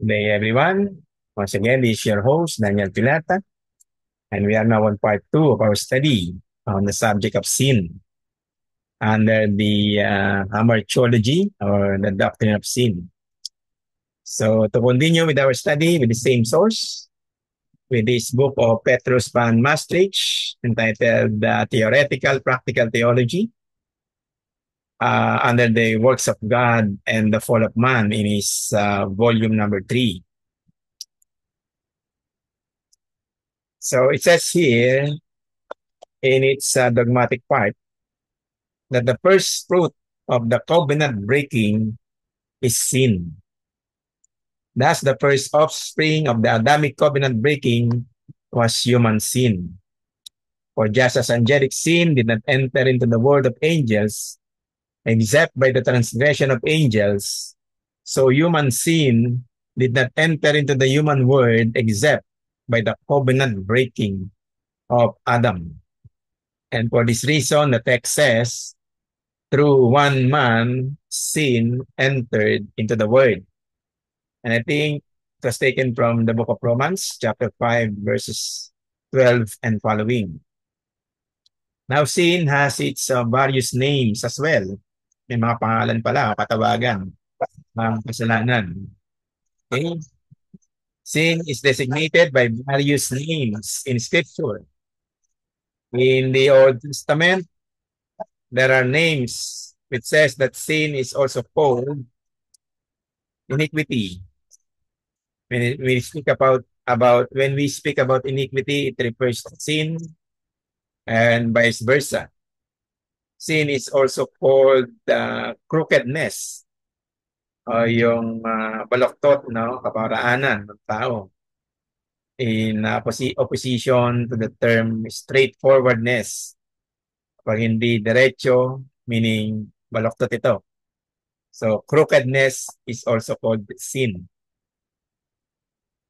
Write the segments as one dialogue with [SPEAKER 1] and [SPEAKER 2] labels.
[SPEAKER 1] Good day, everyone. Once again, this is your host, Daniel Pilata, and we are now on part two of our study on the subject of sin under the hamartiology or the doctrine of sin. So, to continue with our study with the same source, with this book of Petrus van Maastricht entitled Theoretical Practical Theology under the Works of God and the Fall of Man in his volume number 3. So it says here in its dogmatic part that the first fruit of the covenant breaking is sin. Thus, the first offspring of the Adamic covenant breaking was human sin. For just as angelic sin did not enter into the world of angels except by the transgression of angels, so human sin did not enter into the human world except by the covenant breaking of Adam. And for this reason, the text says, through one man, sin entered into the world. And I think it was taken from the book of Romans, chapter 5, verses 12 and following. Now, sin has its various names as well. May mga pangalan pala, katawagan ng kasalanan. Okay? Sin is designated by various names in Scripture. In the Old Testament, there are names which says that sin is also called iniquity. When we speak about when we speak about iniquity, it refers to sin and vice versa. Sin is also called crookedness o yung baloktot, no, kaparaanan ng tao in opposition to the term straightforwardness. Pag hindi diretso, meaning baloktot ito. So crookedness is also called sin.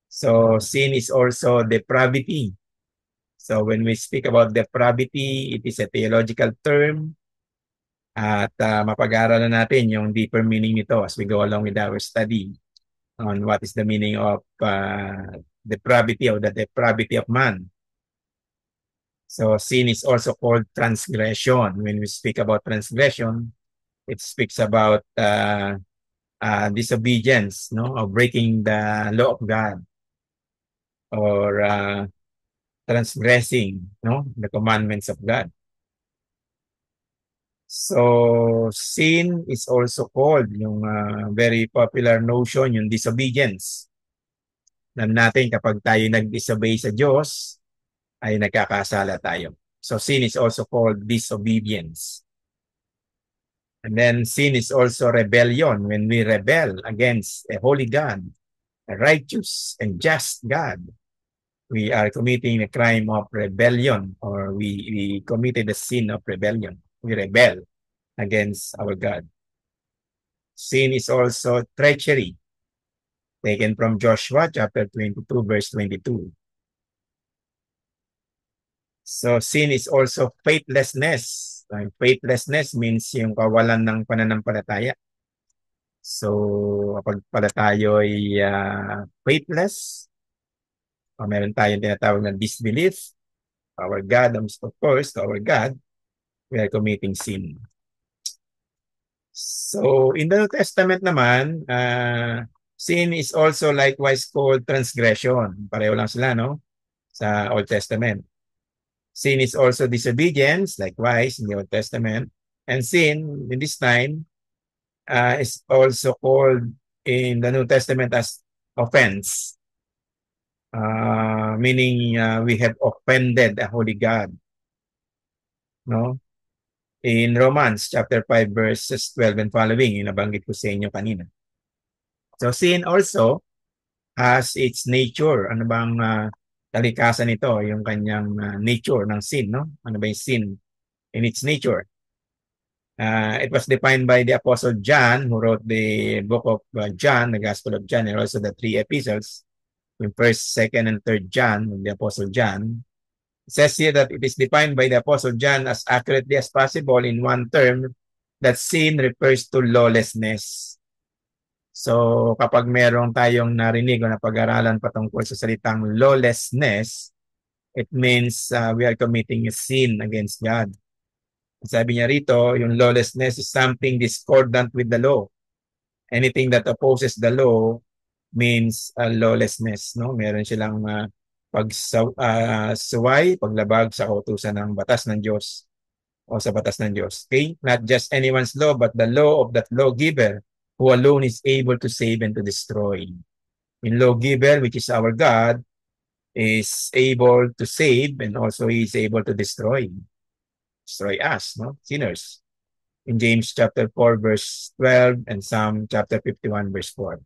[SPEAKER 1] So sin is also depravity. So when we speak about depravity, it is a theological term at mapag-aaralan natin yung deeper meaning nito as we go along with our study on what is the meaning of depravity or the depravity of man. So sin is also called transgression. When we speak about transgression, it speaks about disobedience, no, or breaking the law of God or transgressing, no, the commandments of God. So sin is also called yung very popular notion, yung disobedience. Alam natin kapag tayo nag-disobey sa Diyos, ay nagkakasala tayo. So sin is also called disobedience. And then sin is also rebellion. When we rebel against a holy God, a righteous and just God, we are committing a crime of rebellion, or we committed the sin of rebellion. We rebel against our God. Sin is also treachery, taken from Joshua chapter 22, verse 22. So sin is also faithlessness. Faithlessness means yung kawalan ng pananampalataya. So kapag pala tayo ay faithless, o meron tayong tinatawag na disbelief, our God, of course, to our God, we are committing sin. So in the New Testament naman, sin is also likewise called transgression. Pareho lang sila, no? Sa Old Testament. Sin is also disobedience, likewise in the Old Testament. And sin, in this time, is also called in the New Testament as offense. Meaning we have offended a holy God. No? In Romans chapter 5 verses 12 and following, yung nabanggit ko sa inyo kanina. So sin also has its nature. Ano bang kalikasan nito? Yung kanyang nature ng sin, no? Ano ba yung sin in its nature? It was defined by the Apostle John, who wrote the book of John, the Gospel of John, and also the 3 epistles, in 1st, 2nd, and 3rd John, of the Apostle John. It says here that it is defined by the Apostle John as accurately as possible in one term, that sin refers to lawlessness. So kapag meron tayong narinig o napag-aralan patungkol sa salitang lawlessness, it means we are committing a sin against God. Sabi niya rito, yung lawlessness is something discordant with the law. Anything that opposes the law means lawlessness, no? Meron silang pagsuway, paglabag sa kautusan ng batas ng Diyos o sa batas ng Diyos. Okay? Not just anyone's law, but the law of that lawgiver who alone is able to save and to destroy. In lawgiver, which is our God, is able to save and also he is able to destroy us, no? Sinners. In James chapter 4, verse 12, and Psalm chapter 51, verse 4.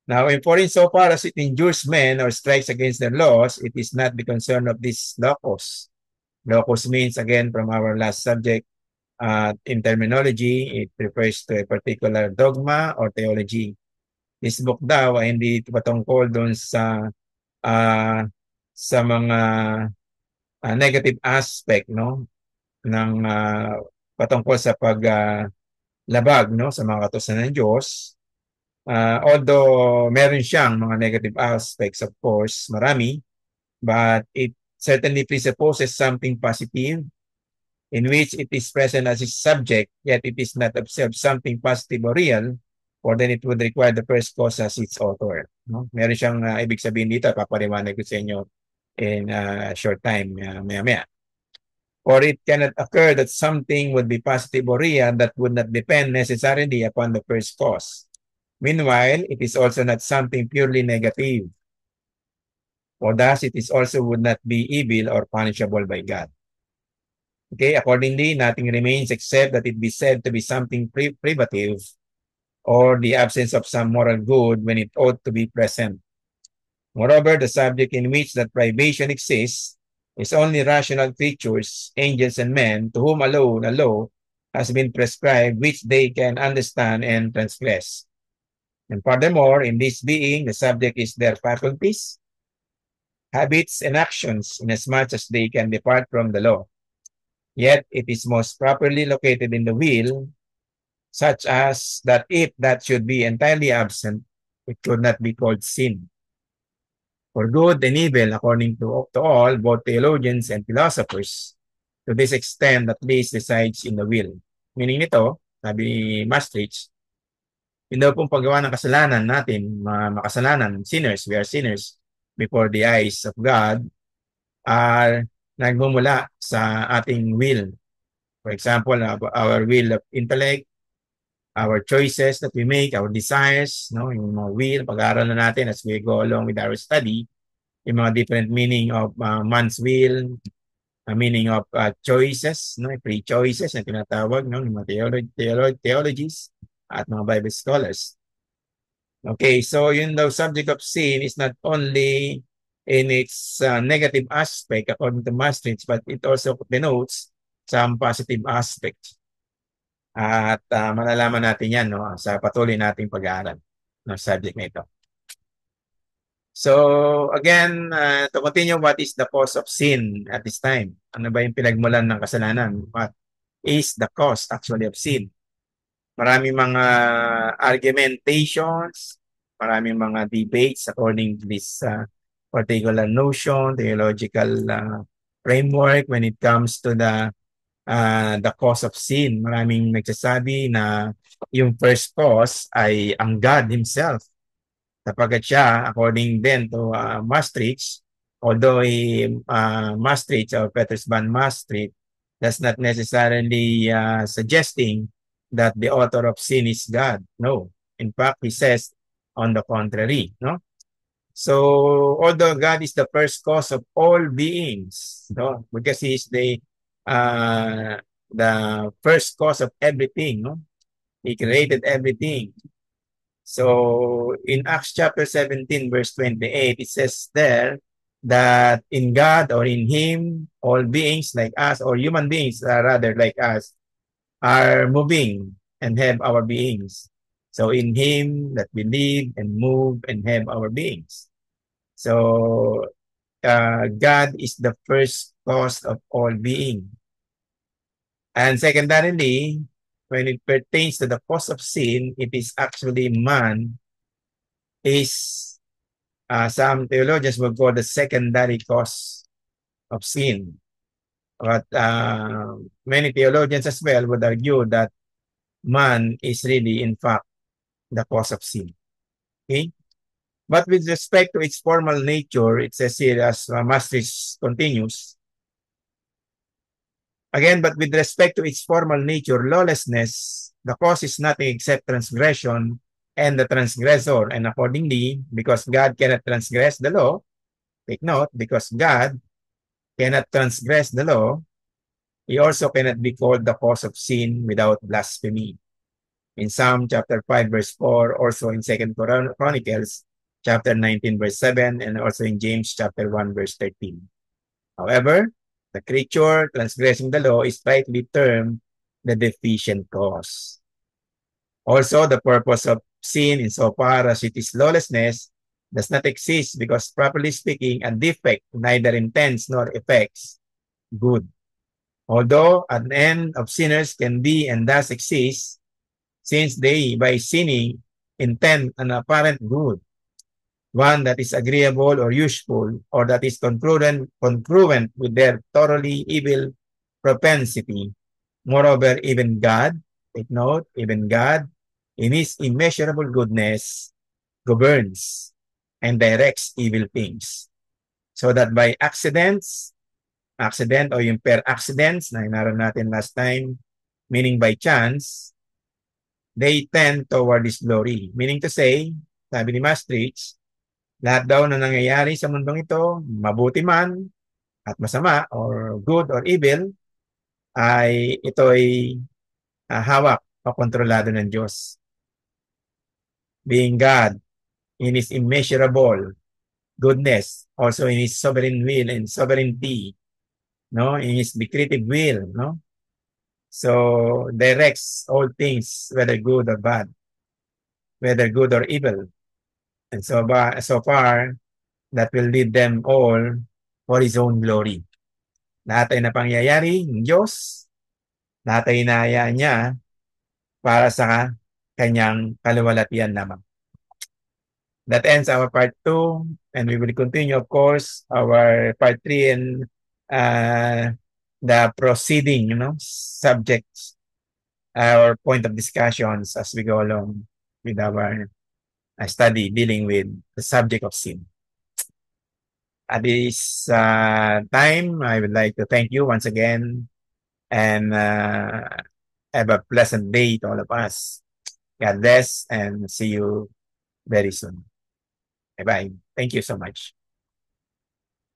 [SPEAKER 1] Now, in so far as it injures men or strikes against their laws, it is not the concern of this locus. Locus means, again, from our last subject, in terminology, it refers to a particular dogma or theology. This book daw ay hindi patungkol doon sa mga negative aspect, no, ng patungkol sa paglabag, no, sa mga kautusan ng Diyos. Although meron siyang mga negative aspects, of course, marami, but it certainly presupposes something positive in which it is present as its subject, yet it is not observed something positive or real, or then it would require the first cause as its author. No? Meron siyang ibig sabihin dito, papaliwanag ko sa inyo in a short time, maya-maya. Or it cannot occur that something would be positive or real that would not depend necessarily upon the first cause. Meanwhile, it is also not something purely negative. Or thus, it is also would not be evil or punishable by God. Okay, accordingly, nothing remains except that it be said to be something privative or the absence of some moral good when it ought to be present. Moreover, the subject in which that privation exists is only rational creatures, angels and men, to whom alone a law has been prescribed which they can understand and transgress. And furthermore, in this being, the subject is their faculties, habits, and actions, inasmuch as they can depart from the law. Yet it is most properly located in the will, such as that if that should be entirely absent, it could not be called sin. For good and evil, according to all, both theologians and philosophers, to this extent at least resides in the will. Meaning nito, sabi ni Maastricht, yun daw pong paggawa ng kasalanan natin, mga makasalanan, sinners, we are sinners before the eyes of God, are nagmumula sa ating will. For example, our will of intellect, our choices that we make, our desires, no, yung mga will, pag-aaral na natin as we go along with our study, yung mga different meaning of man's will, meaning of choices, no, free choices na tinatawag, no, ng mga theologies at mga Bible scholars. Okay, so yun daw subject of sin is not only in its negative aspect according to Maastricht, but it also denotes some positive aspects. At malalaman natin yan, no, sa patuloy nating pag-aaral ng subject na ito. So again, to continue, what is the cause of sin at this time? Ano ba yung pinagmulan ng kasalanan? What is the cause actually of sin? Maraming mga argumentations, maraming mga debates according to this particular notion, theological framework when it comes to the cause of sin. Maraming nagsasabi na yung first cause ay ang God Himself. Sapagkat siya, according then to Maastricht, although Maastricht or Petersburg Maastricht does not necessarily suggesting that the author of sin is God. No. In fact, he says on the contrary. No. So, although God is the first cause of all beings, no, because He is the first cause of everything, no, He created everything. So, in Acts chapter 17, verse 28, it says there that in God or in Him, all beings like us, or human beings rather like us, are moving and have our beings. So in Him that we live and move and have our beings. So God is the first cause of all being. And secondarily, when it pertains to the cause of sin, it is actually man is, some theologians will call the secondary cause of sin. But many theologians as well would argue that man is really, in fact, the cause of sin. Okay? But with respect to its formal nature, it says here, as Maastricht continues, again, but with respect to its formal nature, lawlessness, the cause is nothing except transgression and the transgressor. And accordingly, because God cannot transgress the law, take note, because God cannot transgress the law, he also cannot be called the cause of sin without blasphemy. In Psalm chapter 5, verse 4, also in 2 Chronicles chapter 19, verse 7, and also in James chapter 1, verse 13. However, the creature transgressing the law is rightly termed the deficient cause. Also, the purpose of sin insofar as it is lawlessness does not exist because, properly speaking, a defect neither intends nor effects good. Although an end of sinners can be and does exist, since they, by sinning, intend an apparent good, one that is agreeable or useful, or that is congruent with their thoroughly evil propensity. Moreover, even God, take note, even God, in his immeasurable goodness, governs and directs evil things. So that by accident o yung per accidents na inaral natin last time, meaning by chance, they tend toward this glory. Meaning to say, sabi ni Maastricht, lahat daw na nangyayari sa mundong ito, mabuti man at masama or good or evil, ay ito ay hawak o kontrolado ng Diyos. Being God in His immeasurable goodness, also in His sovereign will and sovereignty, no, in His decretive will, no. So directs all things, whether good or bad, whether good or evil, and so far that will lead them all for His own glory. Lahat ay napangyayari ng Diyos, lahat ay inahayaan niya para sa kanyang kaluwalhatian lamang. That ends our part 2, and we will continue, of course, our part 3 and the proceeding, subjects, our point of discussions as we go along with our study dealing with the subject of sin. At this time, I would like to thank you once again and have a pleasant day to all of us. God bless and see you very soon. Bye-bye. Thank you so much.